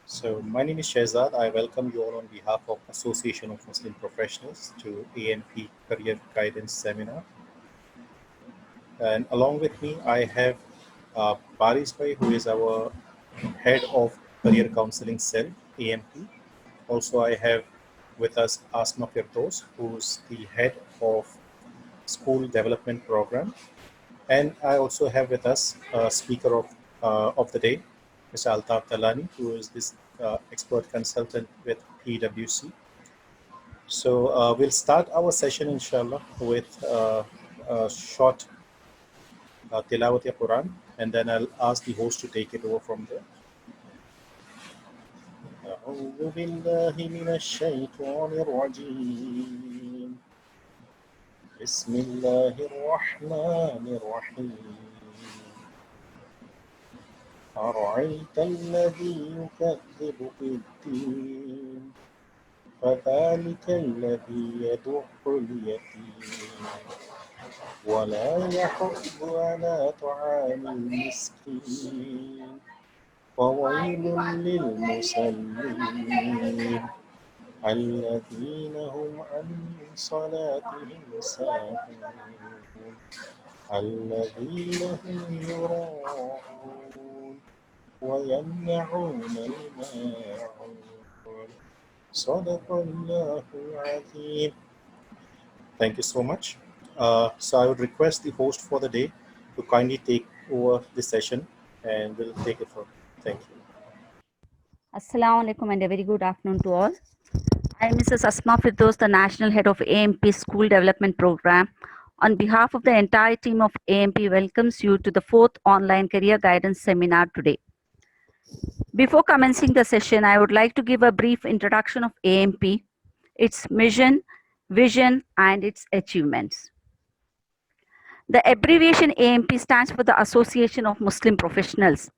So my name is Shehzad. I welcome you all on behalf of Association of Muslim Professionals to AMP Career Guidance Seminar. And along with me, I have Baris Bhai, who is our head of Career Counseling Cell, AMP. Also, I have with us Asma Firdos, who's the head of School Development Program. And I also have with us a speaker of the day, Mr. Altaf Talani, who is this expert consultant with PwC. So we'll start our session, inshallah, with a short tilawat Quran, and then I'll ask the host to take it over from there. أعوذ بالله من الشيطان الرجيم بسم الله الرحمن الرحيم أرأيت الذي يكذب بالدين فذلك الذي يدع اليتيم ولا يحض على طعام المسكين فويل للمصلين الذين هم عن صلاتهم ساهون الذين هم يراءون ويمنعون الماعون صدق الله العظيم. Thank you so much. So I would request the host for the day to kindly take over the session and we'll take it from. Thank you. Assalamu alaikum and a very good afternoon to all. I am Mrs. Asma Firdos, the National Head of AMP School Development Program. On behalf of the entire team of AMP, welcomes you to the 4th online career guidance seminar today. Before commencing the session, I would like to give a brief introduction of AMP, its mission, vision, and its achievements. The abbreviation AMP stands for the Association of Muslim Professionals.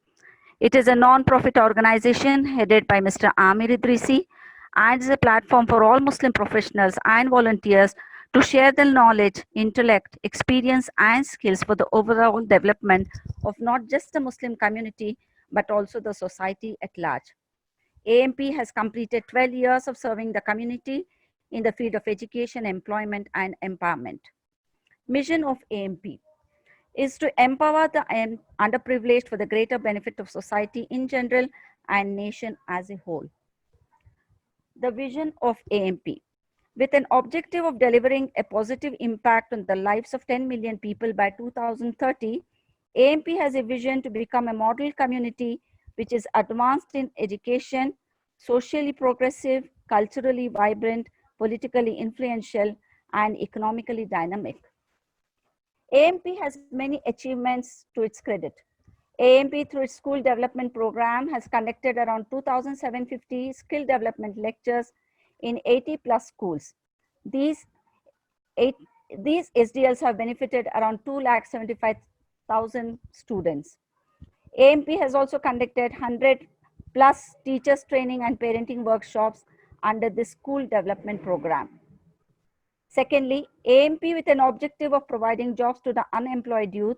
It is a non-profit organization headed by Mr. Amir Idrisi and is a platform for all Muslim professionals and volunteers to share their knowledge, intellect, experience, and skills for the overall development of not just the Muslim community, but also the society at large. AMP has completed 12 years of serving the community in the field of education, employment, and empowerment. Mission of AMP is to empower the underprivileged for the greater benefit of society in general and nation as a whole. The vision of AMP, with an objective of delivering a positive impact on the lives of 10 million people by 2030, AMP has a vision to become a model community which is advanced in education, socially progressive, culturally vibrant, politically influential, and economically dynamic. AMP has many achievements to its credit. AMP, through its school development program, has conducted around 2,750 skill development lectures in 80 plus schools. These SDLs have benefited around 275,000 students. AMP has also conducted 100 plus teachers training and parenting workshops under the school development program. Secondly, AMP, with an objective of providing jobs to the unemployed youth,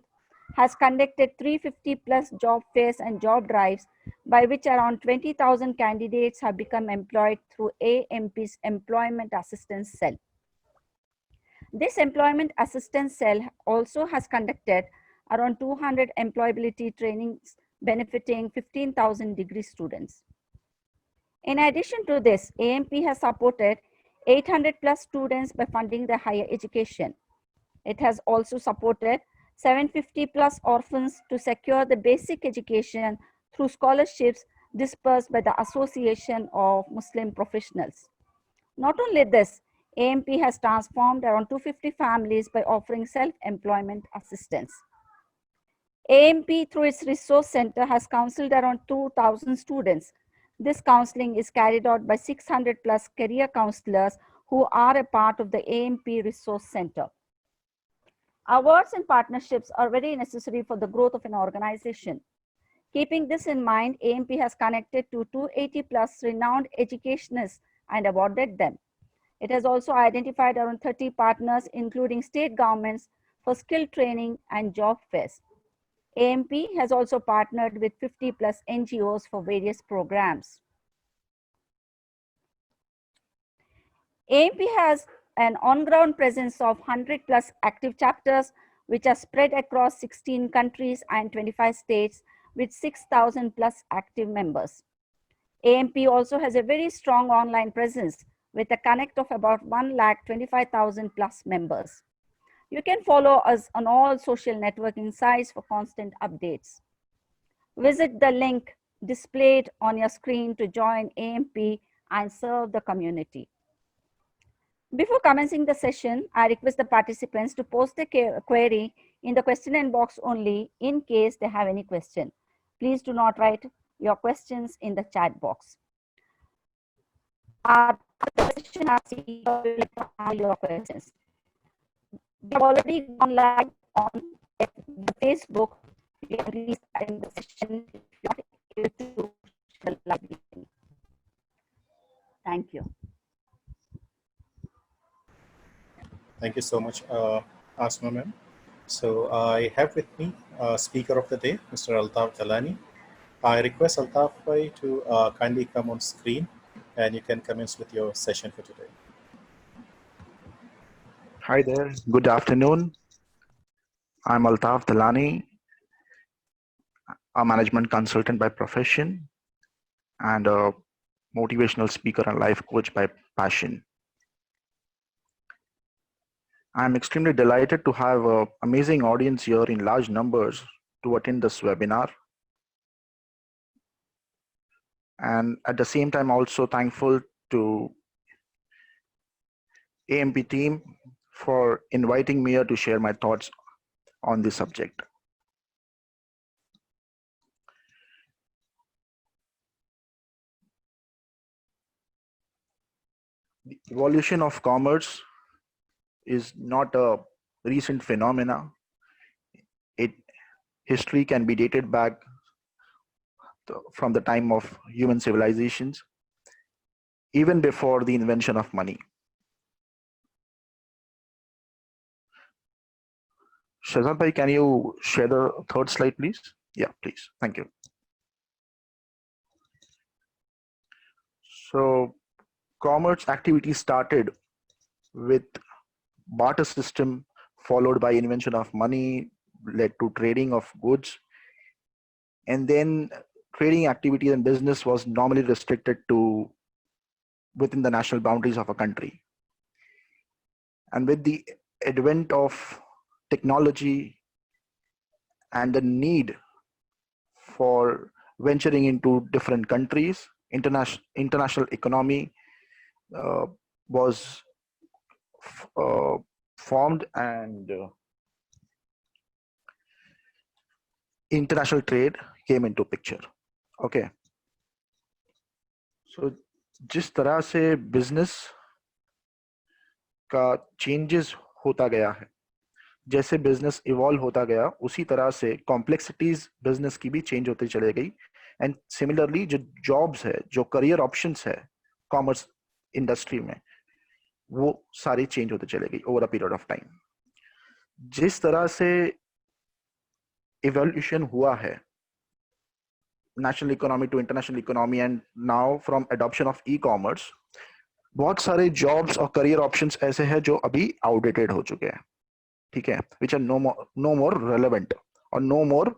has conducted 350 plus job fairs and job drives by which around 20,000 candidates have become employed through AMP's Employment Assistance Cell. This Employment Assistance Cell also has conducted around 200 employability trainings benefiting 15,000 degree students. In addition to this, AMP has supported 800 plus students by funding their higher education. It has also supported 750 plus orphans to secure the basic education through scholarships dispersed by the Association of Muslim Professionals. Not only this, AMP has transformed around 250 families by offering self-employment assistance. AMP, through its resource center, has counseled around 2,000 students. This counseling is carried out by 600 plus career counselors who are a part of the AMP Resource Center. Awards and partnerships are very necessary for the growth of an organization. Keeping this in mind, AMP has connected to 280 plus renowned educationists and awarded them. It has also identified around 30 partners, including state governments, for skill training and job fairs. AMP has also partnered with 50 plus NGOs for various programs. AMP has an on-ground presence of 100 plus active chapters, which are spread across 16 countries and 25 states with 6,000 plus active members. AMP also has a very strong online presence with a connect of about 1,25,000 plus members. You can follow us on all social networking sites for constant updates. Visit the link displayed on your screen to join AMP and serve the community. Before commencing the session, I request the participants to post a query in the question and box only in case they have any question. Please do not write your questions in the chat box. Our session will answer your questions. We have already gone live on the Facebook. We are restarting the session if you are able to share live meeting. Thank you. Thank you so much, Asma ma'am. So I have with me speaker of the day, Mr. Altaf Dalani. I request Altaf bhai to kindly come on screen and you can commence with your session for today. Hi there, good afternoon. I'm Altaf Dalani, a management consultant by profession and a motivational speaker and life coach by passion. I'm extremely delighted to have an amazing audience here in large numbers to attend this webinar. And at the same time, also thankful to AMP team for inviting me here to share my thoughts on this subject. The evolution of commerce is not a recent phenomena. History can be dated back from the time of human civilizations, even before the invention of money. Shazad bhai, can you share the third slide, please? Yeah, please. Thank you. So, commerce activity started with barter system, followed by invention of money, led to trading of goods, and then trading activity and business was normally restricted to within the national boundaries of a country. And with the advent of technology and the need for venturing into different countries, international economy was formed, and international trade came into picture. Okay. So जिस तरह से business का changes होता गया है, जैसे business evolve होता गया, उसी तरह से कॉम्प्लेक्सिटीज बिजनेस की भी चेंज होती चली गई. एंड सिमिलरली जो जॉब्स है, जो करियर ऑप्शंस है कॉमर्स इंडस्ट्री में, वो सारी चेंज होते चले गई over a period of time. जिस तरह से इवोल्यूशन हुआ है national economy to international economy and now from adoption of e commerce, बहुत सारे जॉब्स और करियर ऑप्शंस ऐसे हैं जो अभी आउटडेटेड हो चुके हैं. ठीक है, which are no more relevant और नो मोर,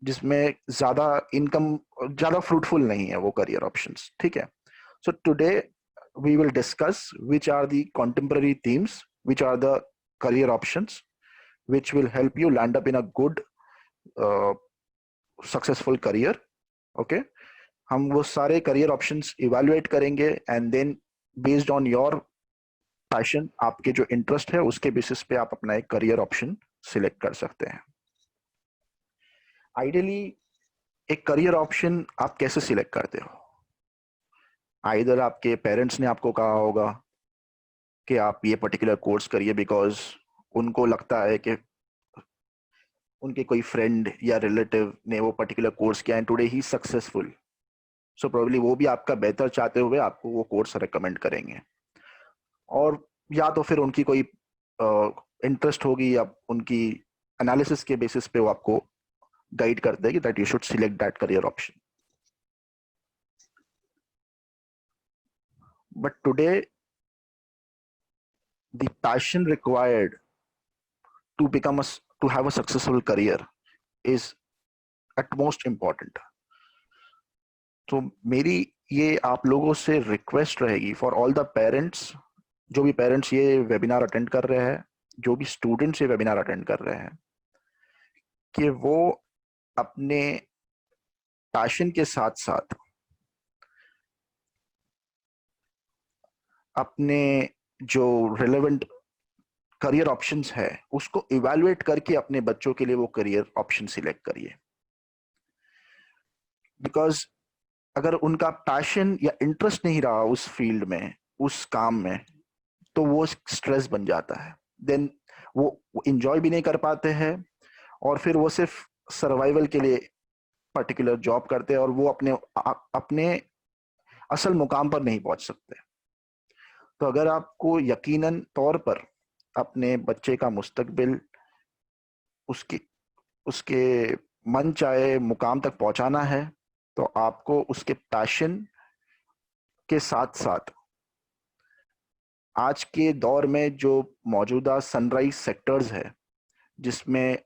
जिसमें ज्यादा इनकम, ज्यादा फ्रूटफुल नहीं है वो करियर ऑप्शंस. ठीक है. So today we will discuss which are the contemporary themes, which are the career options which will help you land up in a good successful career. Okay, हम वो सारे career options evaluate करेंगे and then based on your passion, आपके जो interest है उसके basis पे आप अपना एक career option select कर सकते हैं. Ideally एक career option आप कैसे select करते हो? आइदर आपके पेरेंट्स ने आपको कहा होगा कि आप ये पर्टिकुलर कोर्स करिए बिकॉज उनको लगता है कि उनके कोई फ्रेंड या रिलेटिव ने वो पर्टिकुलर कोर्स किया and today he successful, so probably वो भी आपका बेहतर चाहते हुए आपको वो कोर्स रेकमेंड करेंगे. और या तो फिर उनकी कोई इंटरेस्ट होगी या उनकी एनालिसिस के बेसिस पे वो आपको गाइड करते हैं कि that you should select that career option. But today the passion required to become to have a successful career is at most important. तो मेरी ये आप लोगों से रिक्वेस्ट रहेगी फॉर ऑल द पेरेंट्स, जो भी पेरेंट्स ये वेबिनार अटेंड कर रहे हैं, जो भी स्टूडेंट्स ये वेबिनार अटेंड कर रहे हैं, कि वो अपने पैशन के साथ साथ अपने जो रिलेवेंट करियर ऑप्शंस है उसको इवैल्यूएट करके अपने बच्चों के लिए वो करियर ऑप्शन सिलेक्ट करिए. बिकॉज अगर उनका पैशन या इंटरेस्ट नहीं रहा उस फील्ड में, उस काम में, तो वो स्ट्रेस बन जाता है. देन वो इंजॉय भी नहीं कर पाते हैं और फिर वो सिर्फ सर्वाइवल के लिए पर्टिकुलर जॉब करते हैं और वो अपने असल मुकाम पर नहीं पहुंच सकते. तो अगर आपको यकीनन तौर पर अपने बच्चे का मुस्तकबिल उसके मन चाहे मुकाम तक पहुंचाना है, तो आपको उसके पैशन के साथ साथ आज के दौर में जो मौजूदा सनराइज सेक्टर्स है, जिसमें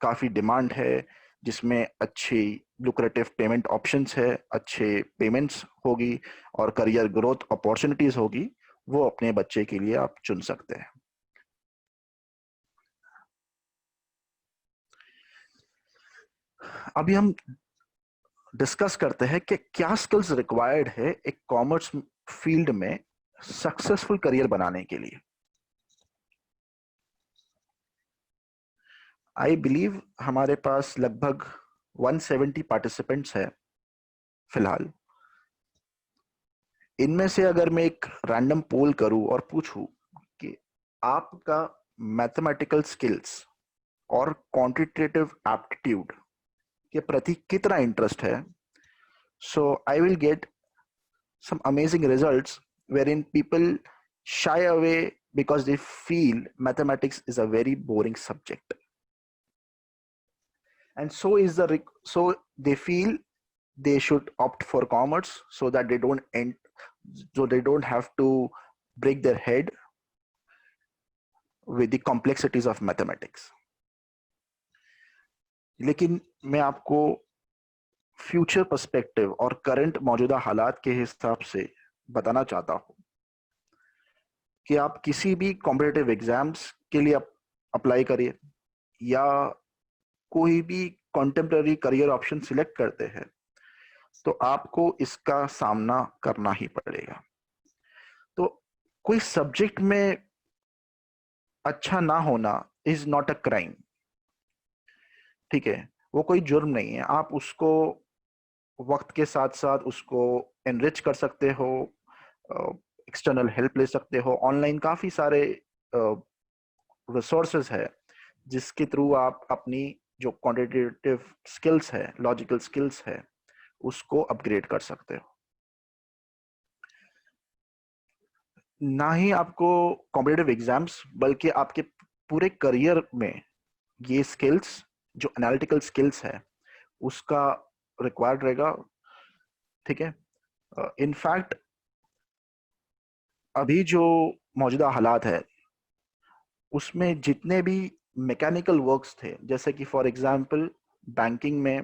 काफी डिमांड है, जिसमें अच्छी लुक्रेटिव पेमेंट ऑप्शंस है, अच्छे पेमेंट्स होगी और करियर ग्रोथ अपॉर्चुनिटीज होगी, वो अपने बच्चे के लिए आप चुन सकते हैं. अभी हम डिस्कस करते हैं कि क्या स्किल्स रिक्वायर्ड है एक कॉमर्स फील्ड में सक्सेसफुल करियर बनाने के लिए. आई बिलीव हमारे पास लगभग 170 पार्टिसिपेंट्स हैं फिलहाल. इनमें से अगर मैं एक रैंडम पोल करूं और पूछूं कि आपका मैथमेटिकल स्किल्स और क्वांटिटेटिव एप्टीट्यूड के प्रति कितना इंटरेस्ट है, so I will get some amazing results wherein people shy away because they feel mathematics is a very boring subject, and so they feel they should opt for commerce so that they don't have to break their head with the complexities of mathematics. लेकिन मैं आपको future perspective और current मौजूदा हालात के हिसाब से बताना चाहता हूं कि आप किसी भी कॉम्पिटिटिव एग्जाम्स के लिए अप्लाई करिए या कोई भी कॉन्टेम्पररी करियर ऑप्शन सिलेक्ट करते हैं, तो आपको इसका सामना करना ही पड़ेगा. तो कोई सब्जेक्ट में अच्छा ना होना इज नॉट अ क्राइम. ठीक है, वो कोई जुर्म नहीं है. आप उसको वक्त के साथ साथ उसको एनरिच कर सकते हो, एक्सटर्नल हेल्प ले सकते हो. ऑनलाइन काफी सारे रिसोर्सेज है जिसके थ्रू आप अपनी जो क्वांटिटेटिव स्किल्स है, लॉजिकल स्किल्स है, उसको अपग्रेड कर सकते हो. ना ही आपको कॉम्पिटिटिव एग्जाम्स बल्कि आपके पूरे करियर में ये स्किल्स, जो एनालिटिकल स्किल्स है, उसका रिक्वायर्ड रहेगा. ठीक है, इनफैक्ट अभी जो मौजूदा हालात है उसमें जितने भी मैकेनिकल वर्क्स थे, जैसे कि फॉर एग्जांपल बैंकिंग में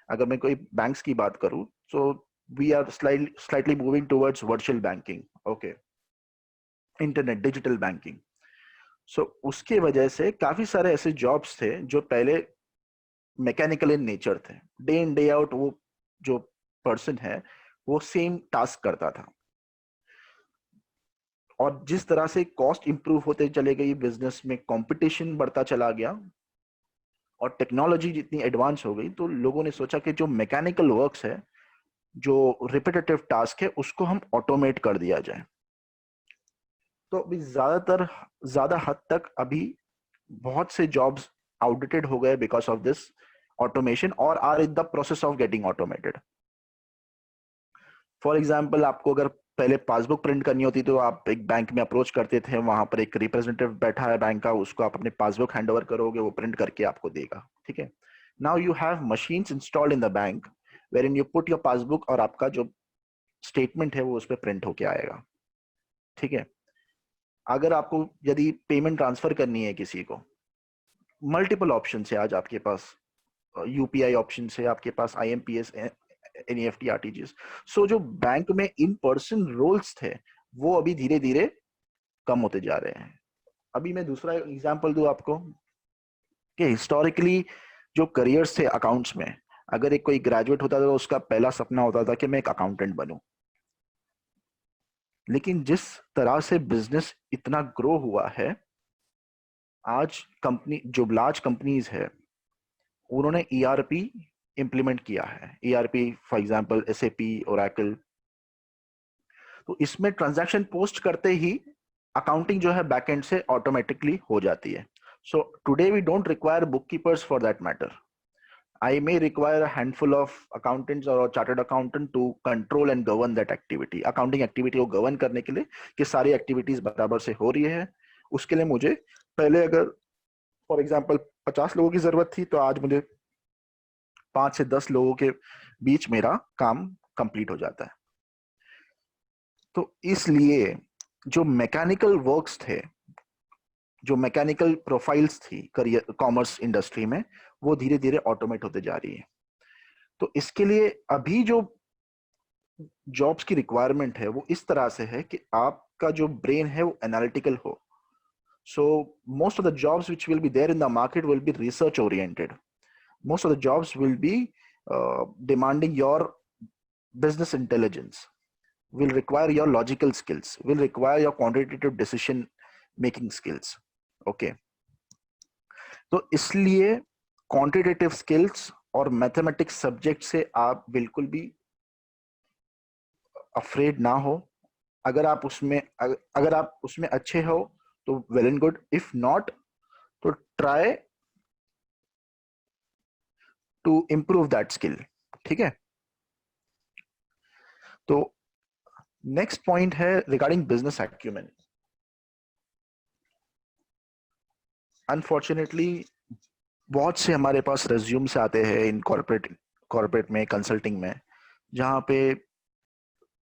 अगर मैं कोई बैंक्स की बात करूं, so we are slightly moving towards virtual banking, okay, internet digital banking. So उसके वजह से काफी सारे ऐसे जॉब्स थे जो पहले मैकेनिकल इन नेचर थे. डे इन डे आउट वो जो पर्सन है वो सेम टास्क करता था, और जिस तरह से कॉस्ट इंप्रूव होते चले गई, बिजनेस में कंपटीशन बढ़ता चला गया और टेक्नोलॉजी जितनी एडवांस हो गई, तो लोगों ने सोचा कि जो मैकेनिकल वर्क्स है, जो रिपीटेटिव टास्क है, उसको हम ऑटोमेट कर दिया जाए. तो अभी ज्यादा हद तक अभी बहुत से जॉब्स आउटडेटेड हो गए बिकॉज ऑफ दिस ऑटोमेशन और are in the process of getting automated. For example, आपको अगर पहले पासबुक प्रिंट करनी होती तो आप एक बैंक में अप्रोच करते थे, वहां पर एक रिप्रेजेंटेटिव बैठा है बैंक का, उसको आप अपने पासबुक हैंड ओवर करोगे, वो प्रिंट करके आपको देगा. ठीक है, now you have machines installed in the bank where in you put your passbook और आपका जो स्टेटमेंट है वो उस पर प्रिंट होके आएगा. ठीक है, अगर आपको यदि पेमेंट ट्रांसफर करनी है किसी को, मल्टीपल ऑप्शन है आज आपके पास, यूपीआई ऑप्शन है आपके पास, आईएमपीएस, एनईएफटी, आरटीजीएस। सो जो बैंक में इन पर्सन रोल्स थे वो अभी धीरे धीरे कम होते जा रहे हैं। अभी मैं दूसरा एग्जांपल दूं आपको कि हिस्टोरिकली जो करियर्स थे अकाउंट्स में, अगर एक कोई ग्रेजुएट होता था तो उसका पहला सपना होता था कि मैं एक अकाउंटेंट बनूं। लेकिन जिस तरह से बिजनेस इतना ग्रो हुआ है, आज कंपनी जो लार्ज कंपनीज है उन्होंने ईआरपी इंप्लीमेंट किया है। ERP for example SAP, Oracle. तो इसमें ट्रांजैक्शन पोस्ट करते ही अकाउंटिंग जो है बैकएंड से ऑटोमेटिकली हो जाती है। So today we don't require book keepers for that matter. I may require a handful of accountants or a chartered accountant to control and govern that activity. Accounting activity को govern करने के लिए कि सारी activities बराबर से हो रही है, उसके लिए मुझे पहले अगर फॉर एग्जांपल 50 लोगों की जरूरत थी तो आज मुझे 5 से 10 लोगों के बीच मेरा काम कंप्लीट हो जाता है। तो इसलिए जो मैकेनिकल वर्क्स थे, जो मैकेनिकल प्रोफाइल्स थी करियर कॉमर्स इंडस्ट्री में, वो धीरे धीरे ऑटोमेट होते जा रही है। तो इसके लिए अभी जो जॉब्स की रिक्वायरमेंट है वो इस तरह से है कि आपका जो ब्रेन है वो एनालिटिकल हो। So most of the jobs which will be there in the market will be research oriented. Most of the jobs will be demanding your business intelligence, will require your logical skills, will require your quantitative decision making skills. Okay, तो इसलिए quantitative skills और mathematics subject से आप बिल्कुल भी afraid ना हो। अगर आप उसमें अच्छे हो तो well and good, if not तो try to improve that skill. ठीक है, तो नेक्स्ट पॉइंट है रिगार्डिंग बिजनेस एक्यूमेन। अनफॉर्चुनेटली बहुत से हमारे पास रेज्यूम्स आते हैं इन कॉर्पोरेट में, कंसल्टिंग में, जहाँ पे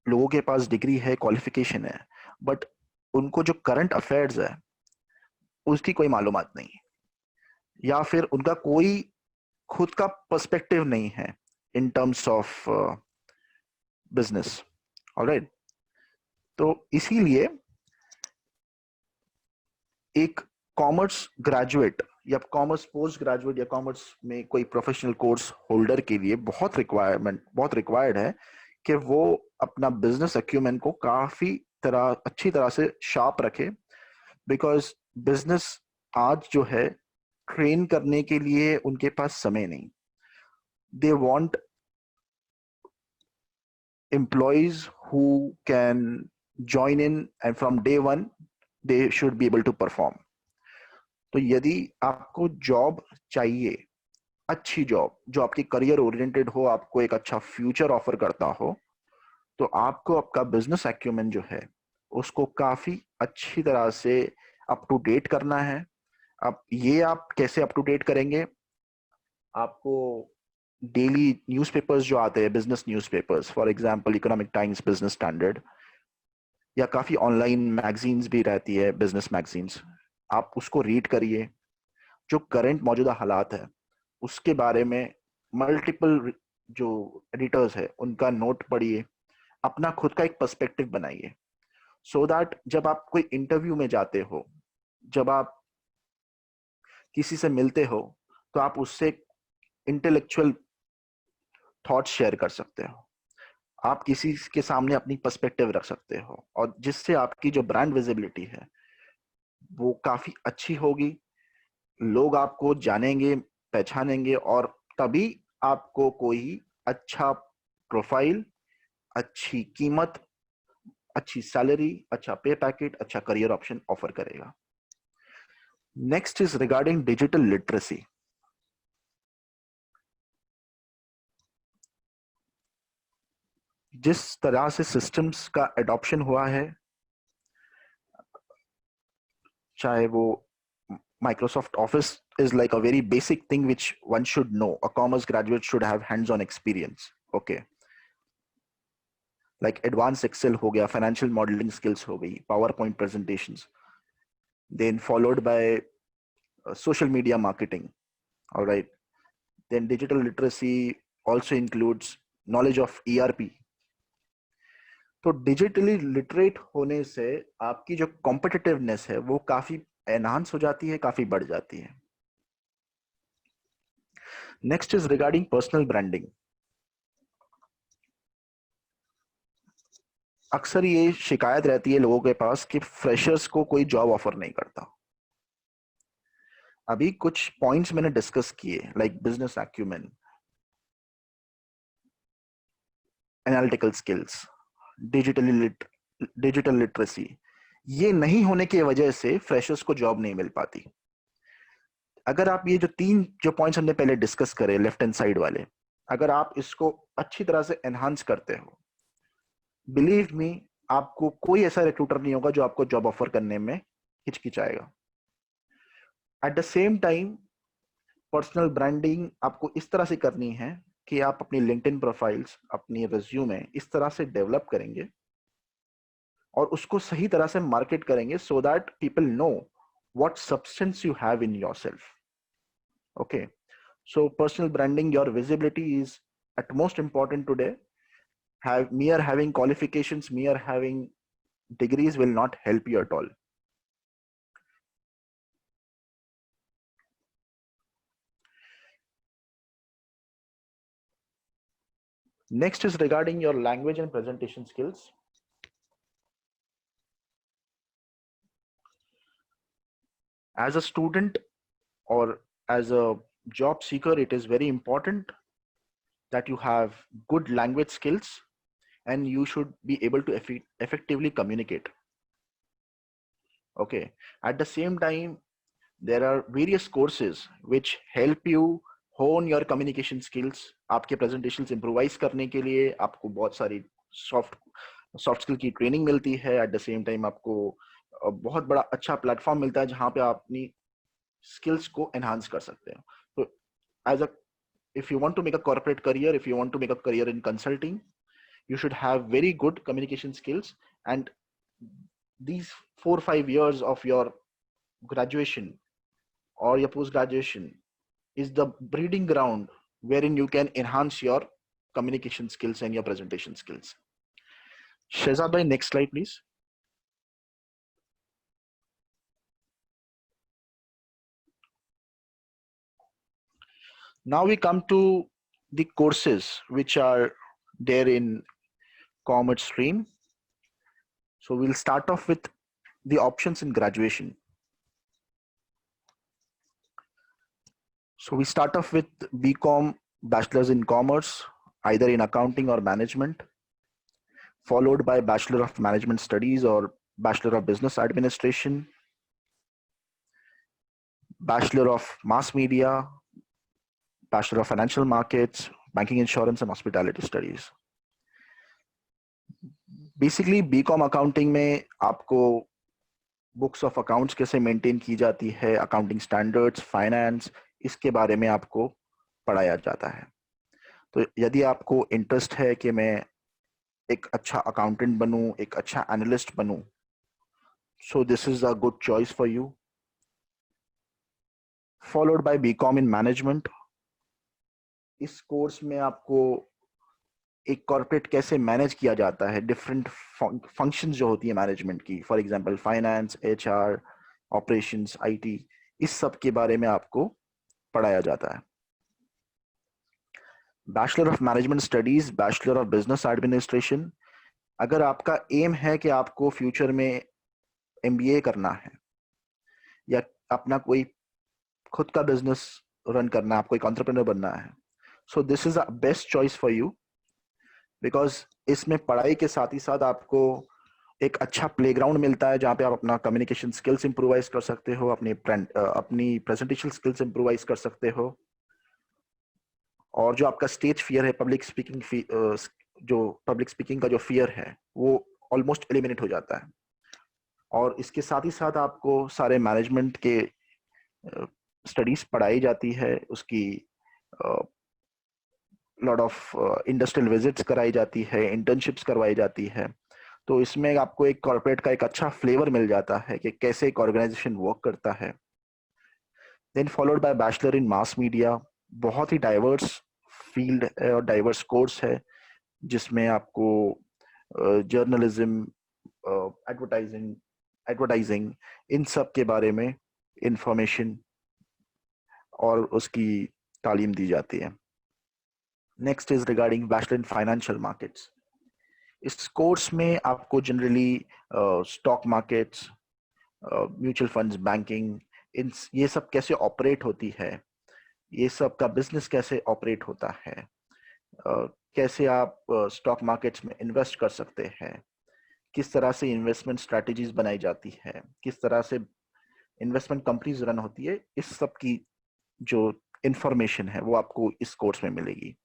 लोगों के पास डिग्री है, क्वालिफिकेशन है, बट उनको जो करंट अफेयर्स है उसकी कोई मालूमात नहीं, या फिर उनका कोई खुद का पर्सपेक्टिव नहीं है in terms of business. Alright, तो इसीलिए एक कॉमर्स ग्रेजुएट या कॉमर्स पोस्ट ग्रेजुएट या कॉमर्स में कोई प्रोफेशनल कोर्स होल्डर के लिए बहुत रिक्वायर्ड है कि वो अपना बिजनेस एक्यूमेन को काफी अच्छी तरह से शार्प रखे। बिकॉज बिजनेस आज जो है ट्रेन करने के लिए उनके पास समय नहीं। They want employees who can join in and from day one they should be able to perform. तो यदि आपको जॉब चाहिए, अच्छी जॉब जो आपकी करियर ओरिएंटेड हो, आपको एक अच्छा फ्यूचर ऑफर करता हो, तो आपको आपका बिजनेस एक्यूमेन जो है उसको काफी अच्छी तरह से अप टू डेट करना है। आप कैसे अप टू डेट करेंगे? आपको डेली न्यूज़पेपर्स जो आते हैं, business newspapers, for example economic times, business standard, या काफी ऑनलाइन मैगजीन्स भी रहती है, बिजनेस मैगजीन्स, आप उसको रीड करिए। जो करंट मौजूदा हालात है उसके बारे में मल्टीपल जो एडिटर्स है उनका नोट पढ़िए, अपना खुद का एक पर्सपेक्टिव बनाइए, सो दैट जब आप कोई इंटरव्यू में जाते हो, जब आप किसी से मिलते हो, तो आप उससे इंटेलेक्चुअल थॉट्स शेयर कर सकते हो, आप किसी के सामने अपनी पर्सपेक्टिव रख सकते हो, और जिससे आपकी जो ब्रांड विजिबिलिटी है वो काफी अच्छी होगी। लोग आपको जानेंगे, पहचानेंगे, और तभी आपको कोई अच्छा प्रोफाइल, अच्छी कीमत, अच्छी सैलरी, अच्छा पे पैकेट, अच्छा करियर ऑप्शन ऑफर करेगा। Next is regarding digital literacy. जिस तरह से सिस्टम्स का एडॉप्शन हुआ है, चाहे वो Microsoft Office is like a very basic thing which one should know. A commerce graduate should have hands-on experience. Okay. Like advanced Excel हो गया, financial modeling skills हो गई, PowerPoint presentations. then followed by social media marketing. All right, then digital literacy also includes knowledge of ERP. तो digitally literate होने से आपकी जो competitiveness है वो काफी एनहांस हो जाती है, काफी बढ़ जाती है. Next is regarding personal branding. अक्सर ये शिकायत रहती है लोगों के पास कि फ्रेशर्स को कोई जॉब ऑफर नहीं करता. अभी कुछ पॉइंट्स मैंने डिस्कस किए, like business acumen, analytical skills, digital literacy. ये नहीं होने की वजह से फ्रेशर्स को जॉब नहीं मिल पाती. अगर आप ये जो पॉइंट्स हमने पहले डिस्कस करे लेफ्ट हैंड साइड वाले, अगर आप इसको अच्छी तरह से एनहांस करते हो, बिलीव मी, आपको कोई ऐसा रिक्रूटर नहीं होगा जो आपको जॉब ऑफर करने में हिचकिचाएगा. At the same time personal branding आपको इस तरह से करनी है कि आप अपनी लिंक्डइन प्रोफाइल्स, अपनी रिज्यूमे इस तरह से डेवलप करेंगे और उसको सही तरह से मार्केट करेंगे so that people know what substance you have in yourself. Okay, so personal branding, your visibility is at most important today. Mere having qualifications, mere having degrees will not help you at all. Next is regarding your language and presentation skills. As a student or as a job seeker, it is very important that you have good language skills and you should be able to effectively communicate. Okay. At the same time, there are various courses which help you hone your communication skills. आपके presentations improvise करने के लिए आपको बहुत सारी soft skill की training मिलती है. At the same time, आपको बहुत बड़ा अच्छा प्लेटफॉर्म मिलता है जहां पे आप अपनी स्किल्स को एनहांस कर सकते हो. तो if you want to make a corporate career, if you want to make a career in consulting, you should have very good communication skills, and these 4 or 5 years of your graduation or your post graduation is the breeding ground wherein you can enhance your communication skills and your presentation skills. Shehzad bhai, next slide please. Now we come to the courses which are there in commerce stream. So we'll start off with the options in graduation. So we start off with BCom, Bachelor's in Commerce, either in accounting or management, followed by Bachelor of Management Studies or Bachelor of Business Administration, Bachelor of Mass Media, Bachelor of Financial Markets, Banking, Insurance and Hospitality Studies. Basically BCom accounting में आपको books of accounts कैसे maintain की जाती है, accounting standards, finance, इसके बारे में आपको पढ़ाया जाता है. तो यदि आपको इंटरेस्ट है कि मैं एक अच्छा अकाउंटेंट बनूं, एक अच्छा एनालिस्ट बनूं, so this is a good choice for you. Followed by BCom in management. इस कोर्स में आपको एक कॉर्पोरेट कैसे मैनेज किया जाता है, डिफरेंट फंक्शंस जो होती है मैनेजमेंट की, for example finance, HR, operations, IT, इस सब के बारे में आपको पढ़ाया जाता है. Bachelor of management studies, bachelor of business administration. अगर आपका एम है कि आपको फ्यूचर में एमबीए करना है या अपना कोई खुद का बिजनेस रन करना है, आपको एक एंटरप्रेन्योर बनना है, सो this is the best choice for you, because इसमें पढ़ाई के साथ ही साथ आपको एक अच्छा प्लेग्राउंड मिलता है जहां पे आप अपना कम्युनिकेशन स्किल्स इंप्रूवाइज कर सकते हो, अपनी प्रेजेंटेशन स्किल्स इंप्रूवाइज कर सकते हो, और जो आपका स्टेज फियर है, पब्लिक स्पीकिंग का जो फियर है वो ऑलमोस्ट एलिमिनेट हो जाता है. और इसके साथ ही साथ आपको सारे मैनेजमेंट के स्टडीज पढ़ाई जाती है, उसकी लॉट ऑफ इंडस्ट्रियल विजिट्स कराई जाती है, इंटर्नशिप्स करवाई जाती है. तो इसमें आपको एक कॉर्पोरेट का एक अच्छा फ्लेवर मिल जाता है कि कैसे एक ऑर्गेनाइजेशन वर्क करता है। Then followed by bachelor in mass media, बहुत ही डाइवर्स फील्ड और डाइवर्स कोर्स है जिसमें आपको जर्नलिज्म, एडवर्टाइजिंग इन सब के बारे में इंफॉर्मेशन और उसकी तालीम दी जाती है। Next is regarding bachelor in financial markets. इस कोर्स में आपको generally stock markets, mutual funds, banking, इन ये सब कैसे ऑपरेट होती है, ये सब का बिजनेस कैसे ऑपरेट होता है, कैसे आप स्टॉक मार्केट्स में इन्वेस्ट कर सकते हैं, किस तरह से इन्वेस्टमेंट स्ट्रैटेजीज बनाई जाती है, किस तरह से इन्वेस्टमेंट कंपनीज रन होती है, इस सब की जो इंफॉर्मेशन है वो आपको इस कोर्स में मिलेगी।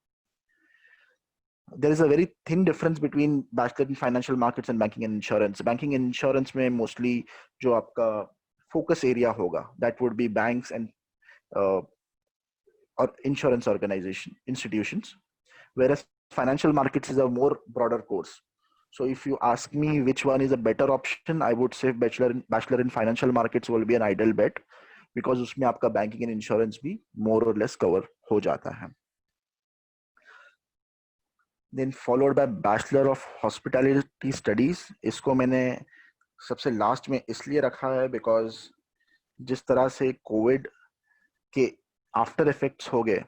There is a very thin difference between bachelor in financial markets and banking and insurance. Banking and insurance में mostly जो आपका focus area होगा, that would be banks and or insurance organization institutions, whereas financial markets is a more broader course. So if you ask me which one is a better option, I would say bachelor in financial markets will be an ideal bet, because उसमें आपका banking and insurance भी more or less cover हो जाता है। Then followed by Bachelor of Hospitality Studies. इसको मैंने सबसे last में इसलिए रखा है बिकॉज जिस तरह से कोविड के आफ्टर इफेक्ट्स हो गए,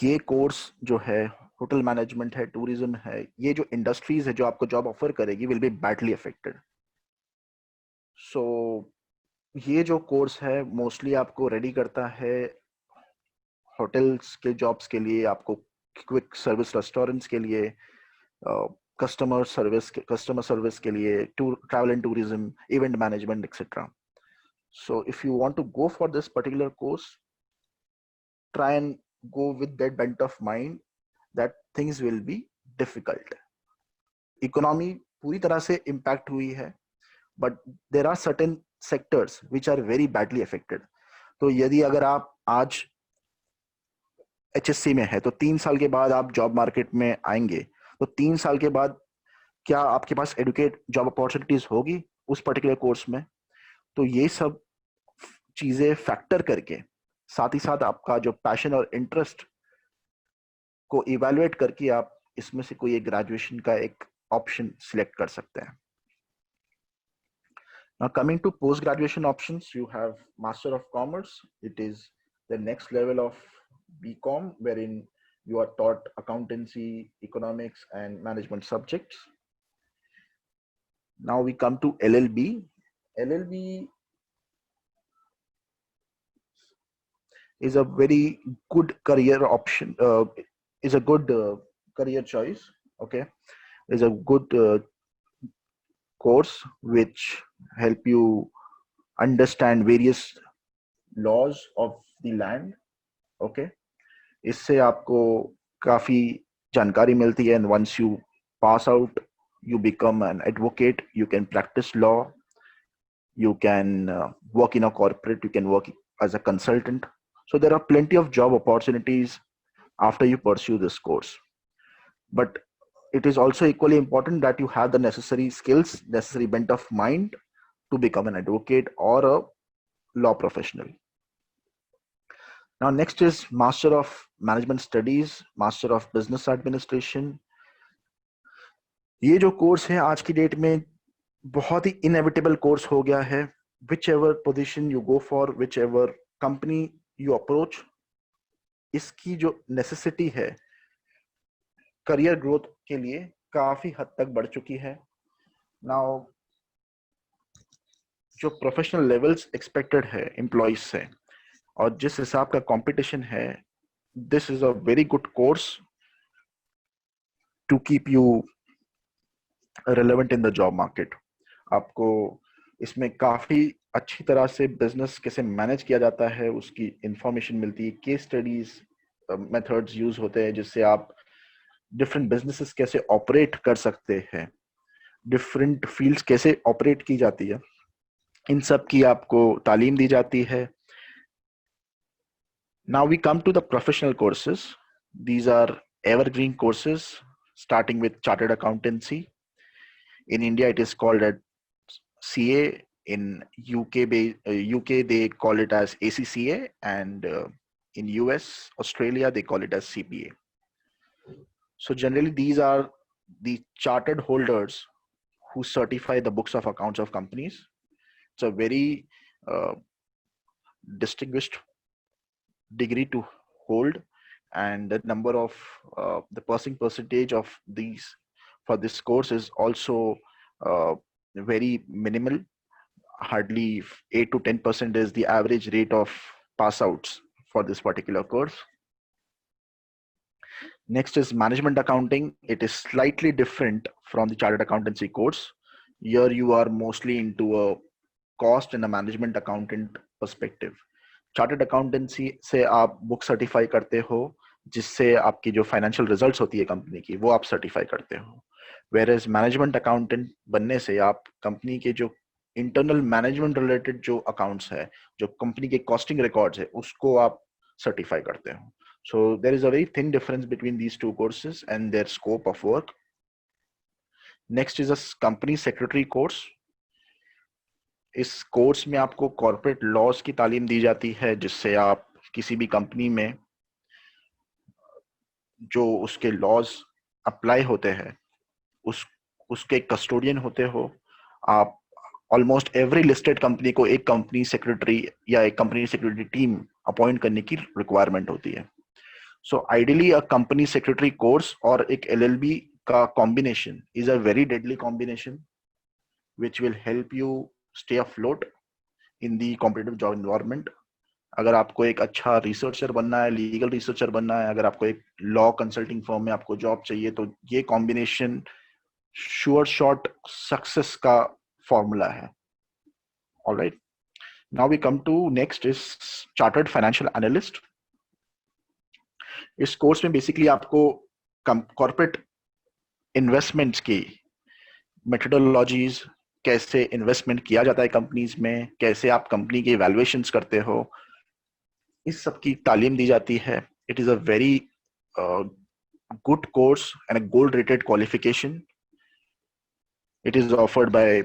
ये कोर्स जो है होटल मैनेजमेंट है, टूरिज्म है, ये जो इंडस्ट्रीज है जो आपको जॉब ऑफर करेगी विल बी बैडली अफेक्टेड। सो ये जो कोर्स है मोस्टली आपको रेडी करता है होटल्स के जॉब्स के लिए, आपको क्विक सर्विस रेस्टोरेंट्स के लिए, कस्टमर सर्विस के लिए, travel and tourism, event management etcetera. So if you want to go for this particular course, try and go with that bent of mind that things will be difficult. Economy पूरी तरह से impact हुई है, but there are certain sectors which are very badly affected. तो यदि अगर आप आज HSC में है तो 3 साल के बाद आप जॉब मार्केट में आएंगे, तो 3 साल के बाद क्या आपके पास एडुकेट जॉब अपॉर्चुनिटीज होगी उस पर्टिकुलर कोर्स में? तो ये सब चीजें फैक्टर करके, साथ ही साथ आपका जो पैशन और इंटरेस्ट को इवैल्यूएट करके आप इसमें से कोई एक ग्रेजुएशन का एक ऑप्शन सिलेक्ट कर सकते हैं। Now coming to post graduation options, you have Master of Commerce. It is the next level of BCom, wherein you are taught accountancy, economics, and management subjects. Now we come to LLB. LLB is a very good career option, is a good career choice. Okay, is a good course which help you understand various laws of the land. Okay, इससे आपको काफी जानकारी मिलती है, and once you pass out, you become an advocate. You can practice law. You can work in a corporate. You can work as a consultant. So there are plenty of job opportunities after you pursue this course. But it is also equally important that you have the necessary skills, necessary bent of mind to become an advocate or a law professional. Now next is Master of Management Studies, Master of Business Administration. ये जो course है आज की date में बहुत ही inevitable course हो गया है. Whichever position you go for, whichever company you approach, इसकी जो नेसेसिटी है करियर ग्रोथ के लिए काफी हद तक बढ़ चुकी है. नाउ जो प्रोफेशनल लेवल्स एक्सपेक्टेड है एम्प्लॉइज से और जिस हिसाब का कंपटीशन है, this is a very good course to keep you relevant in the job market. आपको इसमें काफी अच्छी तरह से बिजनेस कैसे मैनेज किया जाता है उसकी इंफॉर्मेशन मिलती है. केस स्टडीज मेथड्स यूज होते हैं जिससे आप डिफरेंट बिजनेसेस कैसे ऑपरेट कर सकते हैं, डिफरेंट फील्ड्स कैसे ऑपरेट की जाती है, इन सब की आपको तालीम दी जाती है. Now we come to the professional courses. These are evergreen courses starting with chartered accountancy. In India, it is called as CA. In UK, they call it as ACCA, and in US, Australia, they call it as CPA. So generally, these are the chartered holders who certify the books of accounts of companies. It's a very distinguished degree to hold, and the number of the passing percentage of these for this course is also very minimal. Hardly 8 to 10% is the average rate of pass outs for this particular course. Next is management accounting. It is slightly different from the chartered accountancy course. Here you are mostly into a cost and a management accountant perspective. Chartered accountancy से आप book certify करते हो, जिससे आपकी जो financial results होती है company की, वो आप सर्टिफाई करते हो. वेयर एज मैनेजमेंट अकाउंटेंट बनने से आप कंपनी के जो इंटरनल मैनेजमेंट रिलेटेड जो अकाउंट्स है, जो कंपनी के कॉस्टिंग रिकॉर्ड्स है, उसको आप सर्टिफाई करते हो. So there is a very thin difference between these two courses and their scope of work. Next is a company secretary course. इस कोर्स में आपको कॉर्पोरेट लॉज की तालीम दी जाती है, जिससे आप किसी भी कंपनी में जो उसके लॉज अप्लाई होते हैं उसके कस्टोडियन होते हो. आप ऑलमोस्ट एवरी लिस्टेड कंपनी को एक कंपनी सेक्रेटरी या एक कंपनी सेक्रेटरी टीम अपॉइंट करने की रिक्वायरमेंट होती है. So ideally a company secretary course और एक LLB का combination is a very deadly combination which will help you stay afloat in the competitive job environment. अगर आपको एक अच्छा रिसर्चर बनना है, लीगल रिसर्चर बनना है, अगर आपको एक लॉ कंसल्टिंग फर्म में आपको जॉब चाहिए, तो ये कॉम्बिनेशन श्योर शॉट सक्सेस का फॉर्मूला है. Alright, now we come to next is chartered financial analyst. इस कोर्स में बेसिकली आपको कॉर्पोरेट इन्वेस्टमेंट्स की मेथोडोलॉजीज, कैसे इन्वेस्टमेंट किया जाता है कंपनीज में, कैसे आप कंपनी के इवैल्यूएशंस करते हो, इस सब की तालीम दी जाती है. It is a very good course and a gold rated qualification. It is offered by